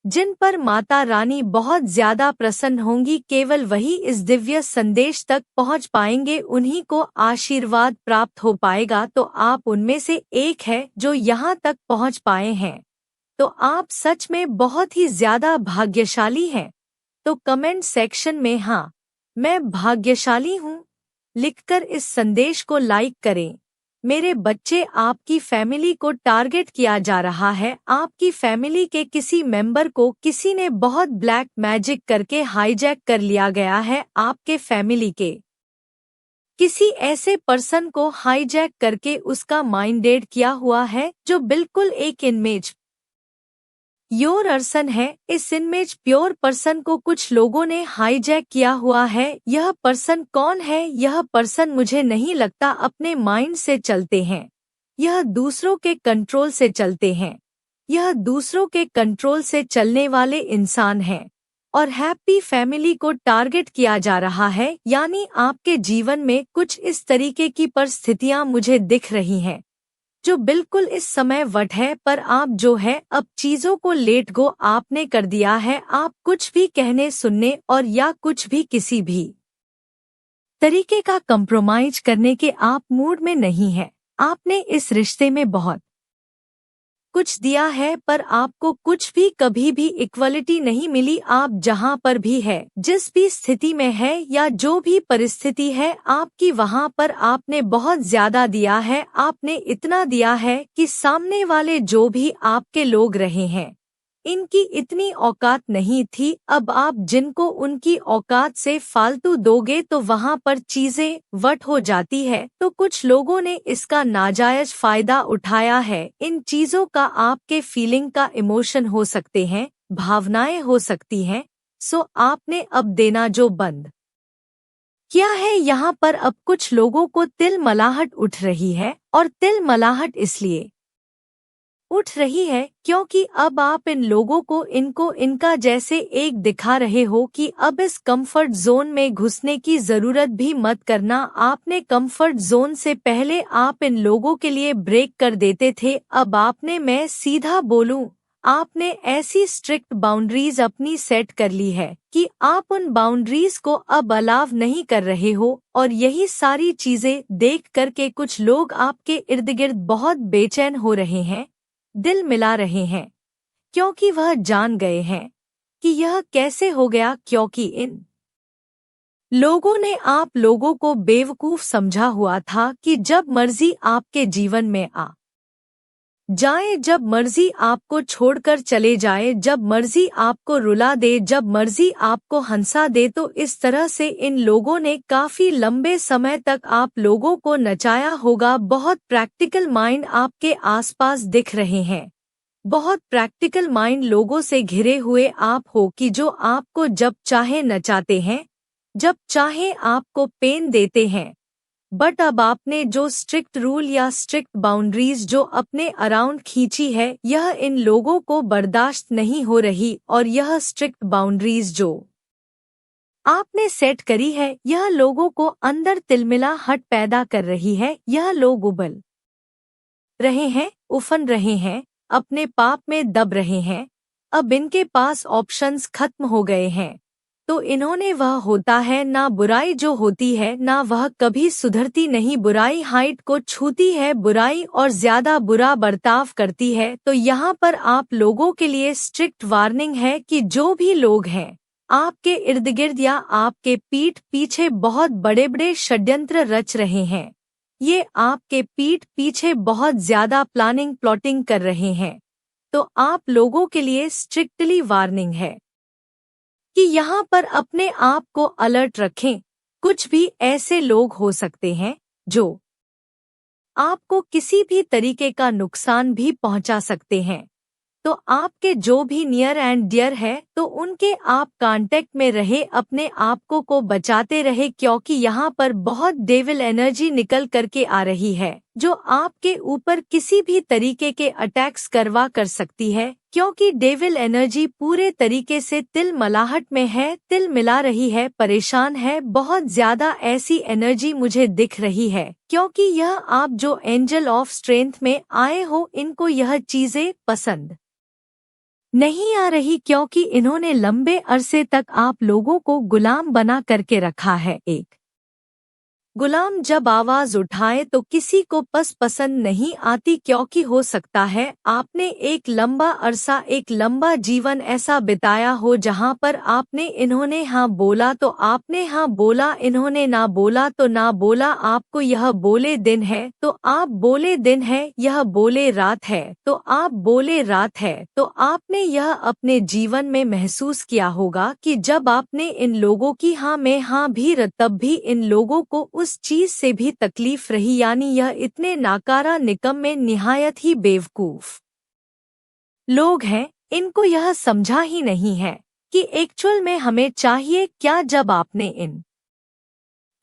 जिन पर माता रानी बहुत ज्यादा प्रसन्न होंगी, केवल वही इस दिव्य संदेश तक पहुंच पाएंगे, उन्हीं को आशीर्वाद प्राप्त हो पाएगा। तो आप उनमें से एक है जो यहाँ तक पहुंच पाए हैं, तो आप सच में बहुत ही ज्यादा भाग्यशाली हैं। तो कमेंट सेक्शन में हाँ, मैं भाग्यशाली हूँ लिखकर इस संदेश को लाइक करें। मेरे बच्चे, आपकी फैमिली को टारगेट किया जा रहा है। आपकी फैमिली के किसी मेंबर को किसी ने बहुत ब्लैक मैजिक करके हाईजैक कर लिया गया है। आपके फैमिली के किसी ऐसे पर्सन को हाईजैक करके उसका माइंडेड किया हुआ है, जो बिल्कुल एक इमेज योर पर्सन है। इस इमेज प्योर पर्सन को कुछ लोगों ने हाईजैक किया हुआ है। यह पर्सन कौन है? यह पर्सन मुझे नहीं लगता अपने माइंड से चलते हैं, यह दूसरों के कंट्रोल से चलते हैं। यह दूसरों के कंट्रोल से चलने वाले इंसान हैं और हैप्पी फैमिली को टारगेट किया जा रहा है। यानी आपके जीवन में कुछ इस तरीके की परिस्थितियां मुझे दिख रही हैं जो बिल्कुल इस समय वट है, पर आप जो है अब चीजों को लेट गो आपने कर दिया है। आप कुछ भी कहने सुनने और या कुछ भी किसी भी तरीके का कंप्रोमाइज करने के आप मूड में नहीं है। आपने इस रिश्ते में बहुत कुछ दिया है, पर आपको कुछ भी कभी भी इक्वलिटी नहीं मिली। आप जहां पर भी है, जिस भी स्थिति में है या जो भी परिस्थिति है आपकी, वहां पर आपने बहुत ज्यादा दिया है। आपने इतना दिया है कि सामने वाले जो भी आपके लोग रहे हैं, इनकी इतनी औकात नहीं थी। अब आप जिनको उनकी औकात से फालतू दोगे तो वहां पर चीजें वट हो जाती है। तो कुछ लोगों ने इसका नाजायज फायदा उठाया है। इन चीजों का आपके फीलिंग का इमोशन हो सकते हैं, भावनाएं हो सकती हैं। सो आपने अब देना जो बंद किया है। यहाँ पर अब कुछ लोगों को तिलमलाहट उठ रही है, और तिलमलाहट इसलिए उठ रही है क्योंकि अब आप इन लोगों को इनको इनका जैसे एक दिखा रहे हो कि अब इस कंफर्ट जोन में घुसने की जरूरत भी मत करना। आपने कंफर्ट जोन से पहले आप इन लोगों के लिए ब्रेक कर देते थे। अब आपने, मैं सीधा बोलूं, आपने ऐसी स्ट्रिक्ट बाउंड्रीज अपनी सेट कर ली है कि आप उन बाउंड्रीज को अब अलाव नहीं कर रहे हो। और यही सारी चीजें देख करके कुछ लोग आपके इर्द गिर्द बहुत बेचैन हो रहे हैं, दिल मिला रहे हैं, क्योंकि वह जान गए हैं कि यह कैसे हो गया। क्योंकि इन लोगों ने आप लोगों को बेवकूफ समझा हुआ था कि जब मर्जी आपके जीवन में आ जाए, जब मर्जी आपको छोड़कर चले जाए, जब मर्जी आपको रुला दे, जब मर्जी आपको हंसा दे। तो इस तरह से इन लोगों ने काफी लंबे समय तक आप लोगों को नचाया होगा। बहुत प्रैक्टिकल माइंड आपके आसपास दिख रहे हैं, बहुत प्रैक्टिकल माइंड लोगों से घिरे हुए आप हो कि जो आपको जब चाहे नचाते हैं, जब चाहे आपको पेन देते हैं। बट अब आपने जो स्ट्रिक्ट रूल या स्ट्रिक्ट बाउंड्रीज जो अपने अराउंड खींची है, यह इन लोगों को बर्दाश्त नहीं हो रही। और यह स्ट्रिक्ट बाउंड्रीज जो आपने सेट करी है, यह लोगों को अंदर तिलमिलाहट पैदा कर रही है। यह लोग उबल रहे हैं, उफन रहे हैं, अपने पाप में दब रहे हैं। अब इनके पास ऑप्शंस खत्म हो गए हैं। तो इन्होंने, वह होता है ना बुराई जो होती है ना वह कभी सुधरती नहीं। बुराई हाइट को छूती है, बुराई और ज्यादा बुरा बर्ताव करती है। तो यहाँ पर आप लोगों के लिए स्ट्रिक्ट वार्निंग है कि जो भी लोग हैं आपके इर्द गिर्द या आपके पीठ पीछे बहुत बड़े बड़े षड्यंत्र रच रहे हैं, ये आपके पीठ पीछे बहुत ज्यादा प्लानिंग प्लॉटिंग कर रहे हैं। तो आप लोगों के लिए स्ट्रिक्टली वार्निंग है कि यहाँ पर अपने आप को अलर्ट रखें। कुछ भी ऐसे लोग हो सकते हैं जो आपको किसी भी तरीके का नुकसान भी पहुंचा सकते हैं। तो आपके जो भी नियर एंड डियर है, तो उनके आप कांटेक्ट में रहे, अपने आप को बचाते रहे। क्योंकि यहाँ पर बहुत डेविल एनर्जी निकल करके आ रही है जो आपके ऊपर किसी भी तरीके के अटैक्स करवा कर सकती है। क्योंकि डेविल एनर्जी पूरे तरीके से तिलमलाहट में है, तिल मिला रही है, परेशान है। बहुत ज्यादा ऐसी एनर्जी मुझे दिख रही है क्योंकि यह आप जो एंजल ऑफ स्ट्रेंथ में आए हो, इनको यह चीजें पसंद नहीं आ रही क्योंकि इन्होंने लंबे अरसे तक आप लोगों को गुलाम बना करके रखा है। एक गुलाम जब आवाज उठाए तो किसी को पसंद नहीं आती, क्योंकि हो सकता है आपने एक लंबा अरसा, एक लंबा जीवन ऐसा बिताया हो जहां पर आपने इन्होंने हाँ बोला तो आपने हाँ बोला, इन्होंने ना बोला तो ना बोला। आपको यह बोले दिन है तो आप बोले दिन है, यह बोले रात है तो आप बोले रात है। तो आपने यह अपने जीवन में महसूस किया होगा कि जब आपने इन लोगों की हाँ में हाँ भी तब भी इन लोगों को उस चीज से भी तकलीफ रही, यानी यह इतने नाकारा निकम्मे, निहायत ही बेवकूफ लोग हैं। इनको यह समझा ही नहीं है कि एक्चुअल में हमें चाहिए क्या। जब आपने इन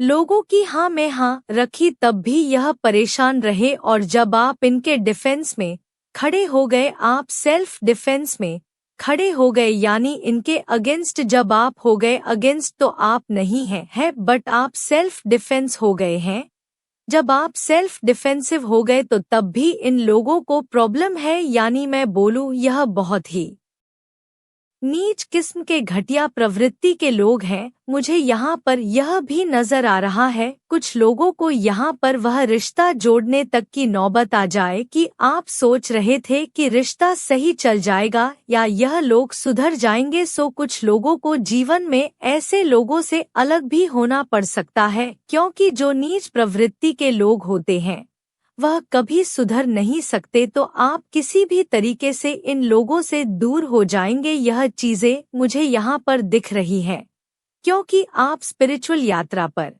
लोगों की हाँ में हाँ रखी तब भी यह परेशान रहे, और जब आप इनके डिफेंस में खड़े हो गए, आप सेल्फ डिफेंस में खड़े हो गए, यानी इनके अगेंस्ट जब आप हो गए, अगेंस्ट तो आप नहीं है बट आप सेल्फ डिफेंस हो गए हैं। जब आप सेल्फ डिफेंसिव हो गए तो तब भी इन लोगों को प्रॉब्लम है, यानी मैं बोलूं यह बहुत ही नीच किस्म के घटिया प्रवृत्ति के लोग हैं। मुझे यहाँ पर यह भी नजर आ रहा है कुछ लोगों को यहाँ पर वह रिश्ता जोड़ने तक की नौबत आ जाए कि आप सोच रहे थे कि रिश्ता सही चल जाएगा या यह लोग सुधर जाएंगे। सो कुछ लोगों को जीवन में ऐसे लोगों से अलग भी होना पड़ सकता है, क्योंकि जो नीच प्रवृत्ति के लोग होते हैं वह कभी सुधर नहीं सकते। तो आप किसी भी तरीके से इन लोगों से दूर हो जाएंगे। यह चीजें मुझे यहाँ पर दिख रही है, क्योंकि आप स्पिरिचुअल यात्रा पर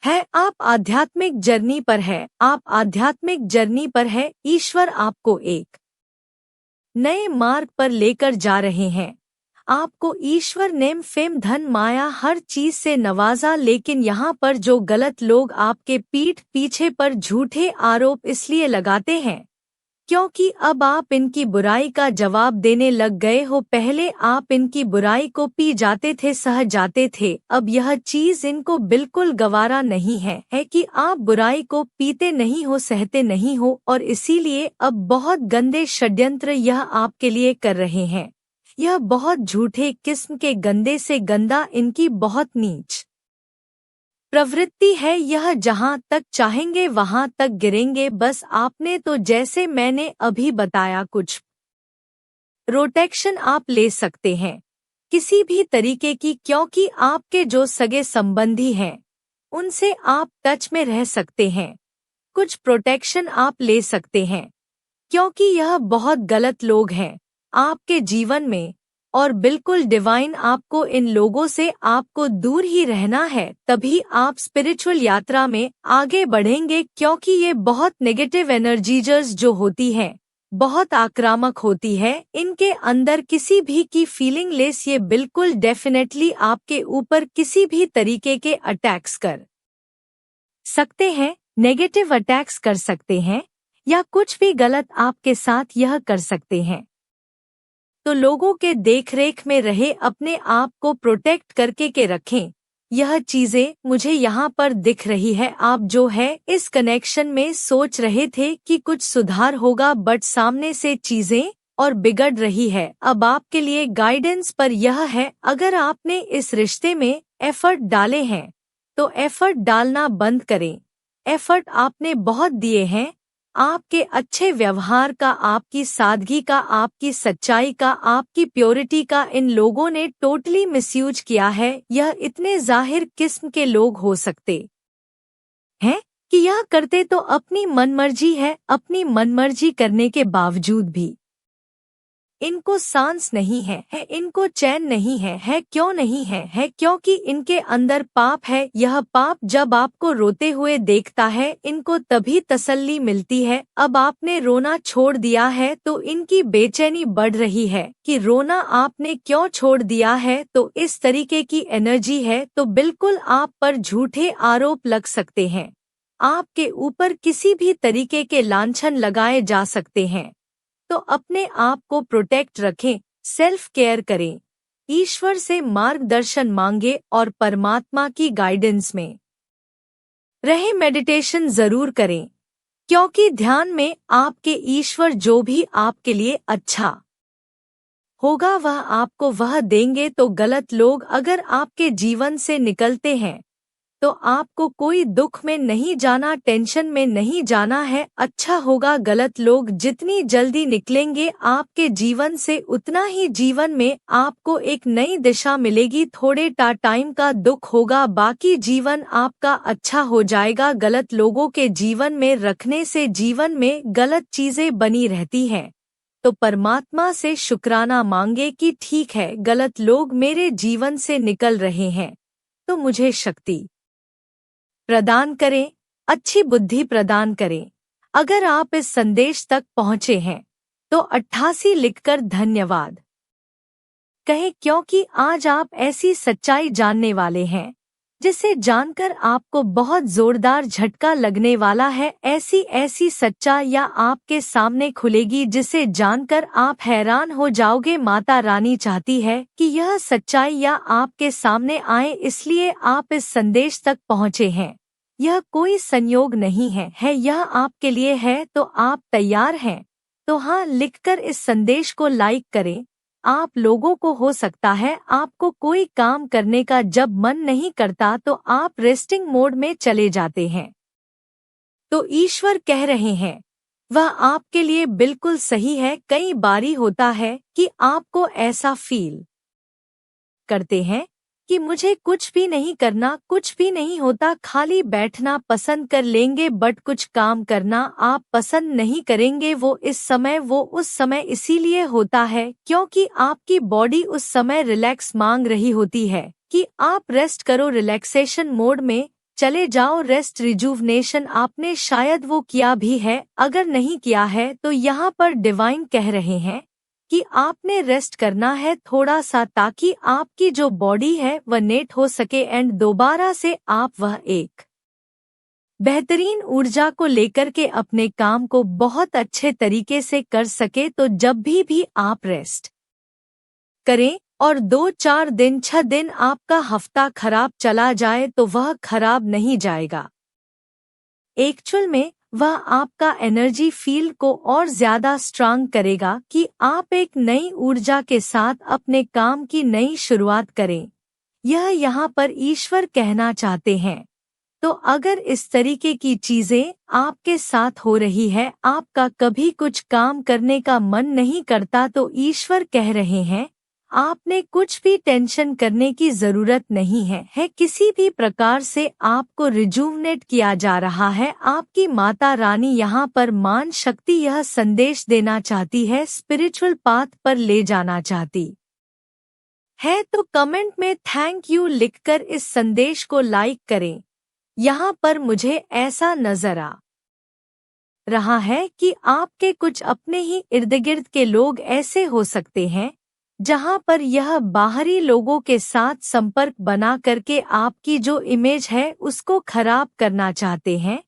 है, आप आध्यात्मिक जर्नी पर है, आप आध्यात्मिक जर्नी पर है। ईश्वर आपको एक नए मार्ग पर लेकर जा रहे हैं। आपको ईश्वर नेम फेम धन माया हर चीज से नवाजा, लेकिन यहाँ पर जो गलत लोग आपके पीठ पीछे पर झूठे आरोप इसलिए लगाते हैं क्योंकि अब आप इनकी बुराई का जवाब देने लग गए हो। पहले आप इनकी बुराई को पी जाते थे, सह जाते थे, अब यह चीज इनको बिल्कुल गवारा नहीं है कि आप बुराई को पीते नहीं हो, सहते नहीं हो, और इसीलिए अब बहुत गंदे षड्यंत्र यह आपके लिए कर रहे हैं। यह बहुत झूठे किस्म के गंदे से गंदा, इनकी बहुत नीच प्रवृत्ति है। यह जहां तक चाहेंगे वहां तक गिरेंगे। बस आपने तो जैसे मैंने अभी बताया कुछ प्रोटेक्शन आप ले सकते हैं किसी भी तरीके की, क्योंकि आपके जो सगे संबंधी हैं उनसे आप टच में रह सकते हैं। कुछ प्रोटेक्शन आप ले सकते हैं क्योंकि यह बहुत गलत लोग हैं आपके जीवन में, और बिल्कुल डिवाइन आपको इन लोगों से आपको दूर ही रहना है, तभी आप स्पिरिचुअल यात्रा में आगे बढ़ेंगे। क्योंकि ये बहुत नेगेटिव एनर्जीज जो होती हैं बहुत आक्रामक होती है, इनके अंदर किसी भी की फीलिंग लेस, ये बिल्कुल डेफिनेटली आपके ऊपर किसी भी तरीके के अटैक्स कर सकते हैं, नेगेटिव अटैक्स कर सकते हैं, या कुछ भी गलत आपके साथ यह कर सकते हैं। तो लोगों के देखरेख में रहे, अपने आप को प्रोटेक्ट करके के रखें। यह चीजें मुझे यहाँ पर दिख रही है। आप जो है इस कनेक्शन में सोच रहे थे कि कुछ सुधार होगा, बट सामने से चीजें और बिगड़ रही है। अब आपके लिए गाइडेंस पर यह है, अगर आपने इस रिश्ते में एफर्ट डाले हैं तो एफर्ट डालना बंद करें। एफर्ट आपने बहुत दिए हैं, आपके अच्छे व्यवहार का, आपकी सादगी का, आपकी सच्चाई का, आपकी प्योरिटी का इन लोगों ने टोटली मिसयूज किया है। यह इतने जाहिर किस्म के लोग हो सकते हैं कि यह करते तो अपनी मनमर्जी है, अपनी मनमर्जी करने के बावजूद भी इनको सांस नहीं है इनको चैन नहीं है क्यों नहीं है क्योंकि इनके अंदर पाप है। यह पाप जब आपको रोते हुए देखता है इनको तभी तसल्ली मिलती है। अब आपने रोना छोड़ दिया है तो इनकी बेचैनी बढ़ रही है कि रोना आपने क्यों छोड़ दिया है। तो इस तरीके की एनर्जी है, तो बिल्कुल आप पर झूठे आरोप लग सकते हैं, आपके ऊपर किसी भी तरीके के लांछन लगाए जा सकते हैं। तो अपने आप को प्रोटेक्ट रखें, सेल्फ केयर करें, ईश्वर से मार्गदर्शन मांगे और परमात्मा की गाइडेंस में रहे। मेडिटेशन जरूर करें, क्योंकि ध्यान में आपके ईश्वर जो भी आपके लिए अच्छा होगा वह आपको वह देंगे। तो गलत लोग अगर आपके जीवन से निकलते हैं तो आपको कोई दुख में नहीं जाना, टेंशन में नहीं जाना है, अच्छा होगा। गलत लोग जितनी जल्दी निकलेंगे आपके जीवन से उतना ही जीवन में आपको एक नई दिशा मिलेगी। थोड़े टाइम का दुख होगा, बाकी जीवन आपका अच्छा हो जाएगा। गलत लोगों के जीवन में रखने से जीवन में गलत चीजें बनी रहती हैं, तो परमात्मा से शुक्राना मांगे कि ठीक है, गलत लोग मेरे जीवन से निकल रहे हैं तो मुझे शक्ति प्रदान करें, अच्छी बुद्धि प्रदान करें। अगर आप इस संदेश तक पहुंचे हैं तो 88 लिखकर धन्यवाद कहें, क्योंकि आज आप ऐसी सच्चाई जानने वाले हैं जिसे जानकर आपको बहुत जोरदार झटका लगने वाला है। ऐसी सच्चाई आपके सामने खुलेगी जिसे जानकर आप हैरान हो जाओगे। माता रानी चाहती है कि यह सच्चाई आपके सामने आए, इसलिए आप इस संदेश तक पहुँचे हैं। यह कोई संयोग नहीं है, यह आपके लिए है। तो आप तैयार हैं? तो हाँ लिखकर इस संदेश को लाइक करें। आप लोगों को हो सकता है आपको कोई काम करने का जब मन नहीं करता तो आप रेस्टिंग मोड में चले जाते हैं, तो ईश्वर कह रहे हैं वह आपके लिए बिल्कुल सही है। कई बारी होता है कि आपको ऐसा फील करते हैं कि मुझे कुछ भी नहीं करना, कुछ भी नहीं होता, खाली बैठना पसंद कर लेंगे, बट कुछ काम करना आप पसंद नहीं करेंगे। वो उस समय इसीलिए होता है क्योंकि आपकी बॉडी उस समय रिलैक्स मांग रही होती है कि आप रेस्ट करो, रिलैक्सेशन मोड में चले जाओ। रेस्ट रिजुवनेशन आपने शायद वो किया भी है, अगर नहीं किया है तो यहाँ पर डिवाइन कह रहे हैं कि आपने रेस्ट करना है थोड़ा सा, ताकि आपकी जो बॉडी है वह नेट हो सके एंड दोबारा से आप वह एक बेहतरीन ऊर्जा को लेकर के अपने काम को बहुत अच्छे तरीके से कर सके। तो जब भी आप रेस्ट करें और 2-4 दिन 6 दिन आपका हफ्ता खराब चला जाए तो वह खराब नहीं जाएगा। एक्चुअल में वह आपका एनर्जी फील्ड को और ज्यादा स्ट्रांग करेगा कि आप एक नई ऊर्जा के साथ अपने काम की नई शुरुआत करें। यह यहाँ पर ईश्वर कहना चाहते हैं। तो अगर इस तरीके की चीजें आपके साथ हो रही है, आपका कभी कुछ काम करने का मन नहीं करता, तो ईश्वर कह रहे हैं आपने कुछ भी टेंशन करने की जरूरत नहीं है। किसी भी प्रकार से आपको रिजुवनेट किया जा रहा है। आपकी माता रानी यहाँ पर मान शक्ति यह संदेश देना चाहती है, स्पिरिचुअल पाथ पर ले जाना चाहती है। तो कमेंट में थैंक यू लिखकर इस संदेश को लाइक करें। यहाँ पर मुझे ऐसा नजर आ रहा है कि आपके कुछ अपने ही इर्द गिर्द के लोग ऐसे हो सकते हैं जहां पर यह बाहरी लोगों के साथ संपर्क बना करके आपकी जो इमेज है उसको खराब करना चाहते हैं,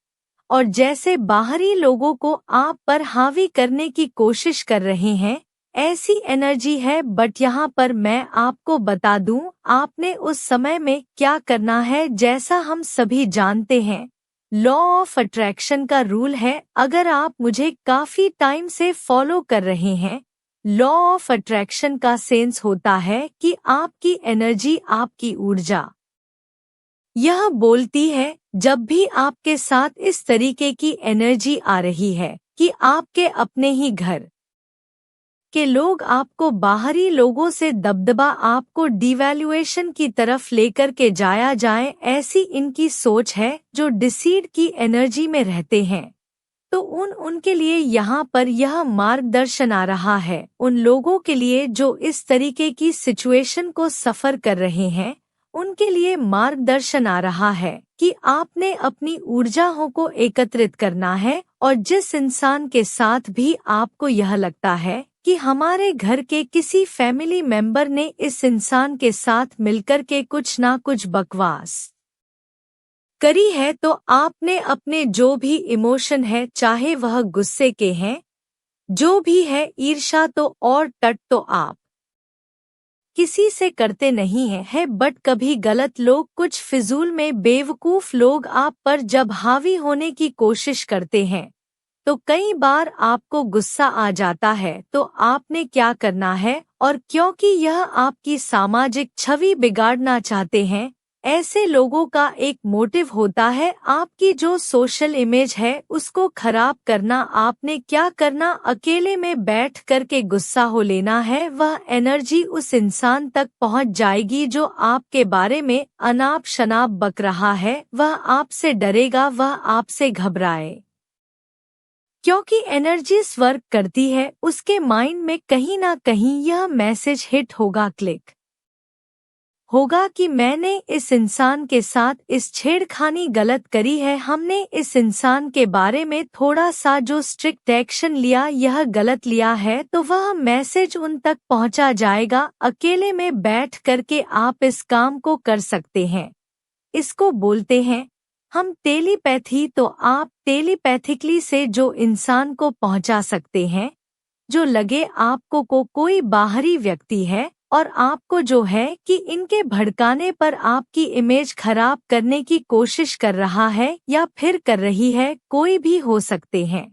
और जैसे बाहरी लोगों को आप पर हावी करने की कोशिश कर रहे हैं, ऐसी एनर्जी है। बट यहाँ पर मैं आपको बता दूं, आपने उस समय में क्या करना है। जैसा हम सभी जानते हैं, लॉ ऑफ अट्रैक्शन का रूल है, अगर आप मुझे काफी टाइम से फॉलो कर रहे हैं, लॉ ऑफ अट्रैक्शन का सेंस होता है कि आपकी एनर्जी, आपकी ऊर्जा यह बोलती है जब भी आपके साथ इस तरीके की एनर्जी आ रही है कि आपके अपने ही घर के लोग आपको बाहरी लोगों से दबदबा, आपको डिवैल्यूएशन की तरफ लेकर के जाया जाए, ऐसी इनकी सोच है जो डिसीड की एनर्जी में रहते हैं। तो उनके लिए यहाँ पर यह मार्गदर्शन आ रहा है, उन लोगों के लिए जो इस तरीके की सिचुएशन को सफर कर रहे हैं, उनके लिए मार्गदर्शन आ रहा है कि आपने अपनी ऊर्जाओं को एकत्रित करना है। और जिस इंसान के साथ भी आपको यह लगता है कि हमारे घर के किसी फैमिली मेंबर ने इस इंसान के साथ मिलकर के कुछ ना कुछ बकवास करी है, तो आपने अपने जो भी इमोशन है, चाहे वह गुस्से के हैं, जो भी है, ईर्ष्या तो और टट तो आप किसी से करते नहीं है, बट कभी गलत लोग, कुछ फिजूल में बेवकूफ लोग आप पर जब हावी होने की कोशिश करते हैं तो कई बार आपको गुस्सा आ जाता है। तो आपने क्या करना है, और क्योंकि यह आपकी सामाजिक छवि बिगाड़ना चाहते हैं, ऐसे लोगों का एक मोटिव होता है आपकी जो सोशल इमेज है उसको खराब करना। आपने क्या करना, अकेले में बैठ कर के गुस्सा हो लेना है। वह एनर्जी उस इंसान तक पहुंच जाएगी जो आपके बारे में अनाप शनाप बक रहा है। वह आपसे डरेगा, वह आपसे घबराए, क्योंकि एनर्जी वर्क करती है। उसके माइंड में कहीं ना कहीं यह मैसेज हिट होगा, क्लिक होगा कि मैंने इस इंसान के साथ इस छेड़खानी गलत करी है, हमने इस इंसान के बारे में थोड़ा सा जो स्ट्रिक्ट एक्शन लिया यह गलत लिया है। तो वह मैसेज उन तक पहुंचा जाएगा। अकेले में बैठ करके आप इस काम को कर सकते हैं। इसको बोलते हैं हम टेलीपैथी। तो आप टेलीपैथिकली से जो इंसान को पहुंचा सकते हैं, जो लगे आपको को कोई बाहरी व्यक्ति है और आपको जो है कि इनके भड़काने पर आपकी इमेज खराब करने की कोशिश कर रहा है या फिर कर रही है, कोई भी हो सकते हैं।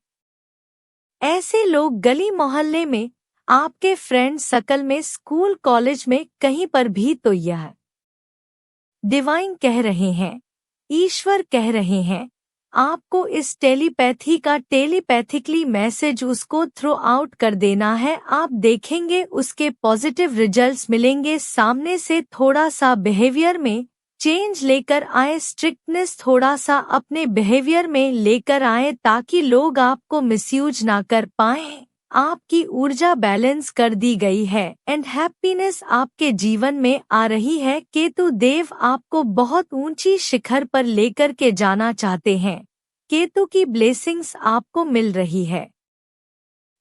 ऐसे लोग गली मोहल्ले में, आपके फ्रेंड सर्कल में, स्कूल कॉलेज में, कहीं पर भी। तो यह डिवाइन कह रहे हैं, ईश्वर कह रहे हैं, आपको इस टेलीपैथी का टेलीपैथिकली मैसेज उसको थ्रो आउट कर देना है। आप देखेंगे उसके पॉजिटिव रिजल्ट्स मिलेंगे सामने से। थोड़ा सा बिहेवियर में चेंज लेकर आए, स्ट्रिक्टनेस थोड़ा सा अपने बिहेवियर में लेकर आए ताकि लोग आपको मिसयूज ना कर पाएं। आपकी ऊर्जा बैलेंस कर दी गई है एंड हैप्पीनेस आपके जीवन में आ रही है। केतु देव आपको बहुत ऊंची शिखर पर लेकर के जाना चाहते हैं। केतु की ब्लेसिंग्स आपको मिल रही है।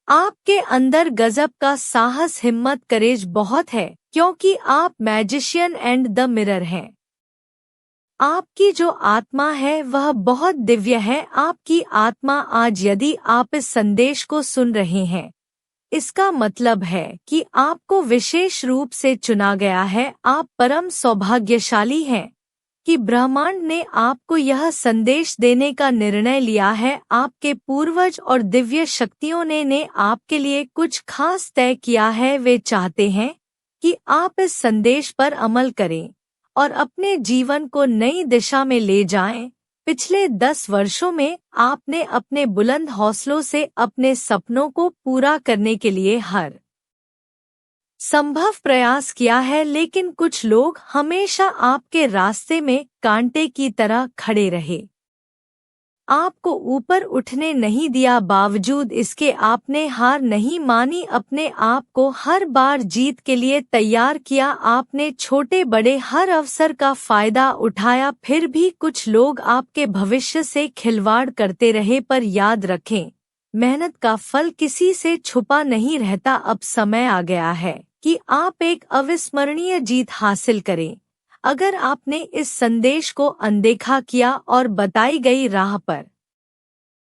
आपके अंदर गजब का साहस, हिम्मत, करेज बहुत है, क्योंकि आप मैजिशियन एंड द मिरर हैं। आपकी जो आत्मा है वह बहुत दिव्य है। आपकी आत्मा आज, यदि आप इस संदेश को सुन रहे हैं, इसका मतलब है कि आपको विशेष रूप से चुना गया है। आप परम सौभाग्यशाली हैं कि ब्रह्मांड ने आपको यह संदेश देने का निर्णय लिया है। आपके पूर्वज और दिव्य शक्तियों ने आपके लिए कुछ खास तय किया है। वे चाहते हैं कि आप इस संदेश पर अमल करें और अपने जीवन को नई दिशा में ले जाएं। पिछले 10 वर्षों में आपने अपने बुलंद हौसलों से अपने सपनों को पूरा करने के लिए हर संभव प्रयास किया है, लेकिन कुछ लोग हमेशा आपके रास्ते में कांटे की तरह खड़े रहे, आपको ऊपर उठने नहीं दिया। बावजूद इसके आपने हार नहीं मानी, अपने आप को हर बार जीत के लिए तैयार किया। आपने छोटे बड़े हर अवसर का फायदा उठाया। फिर भी कुछ लोग आपके भविष्य से खिलवाड़ करते रहे, पर याद रखें, मेहनत का फल किसी से छुपा नहीं रहता। अब समय आ गया है कि आप एक अविस्मरणीय जीत हासिल करें। अगर आपने इस संदेश को अनदेखा किया और बताई गई राह पर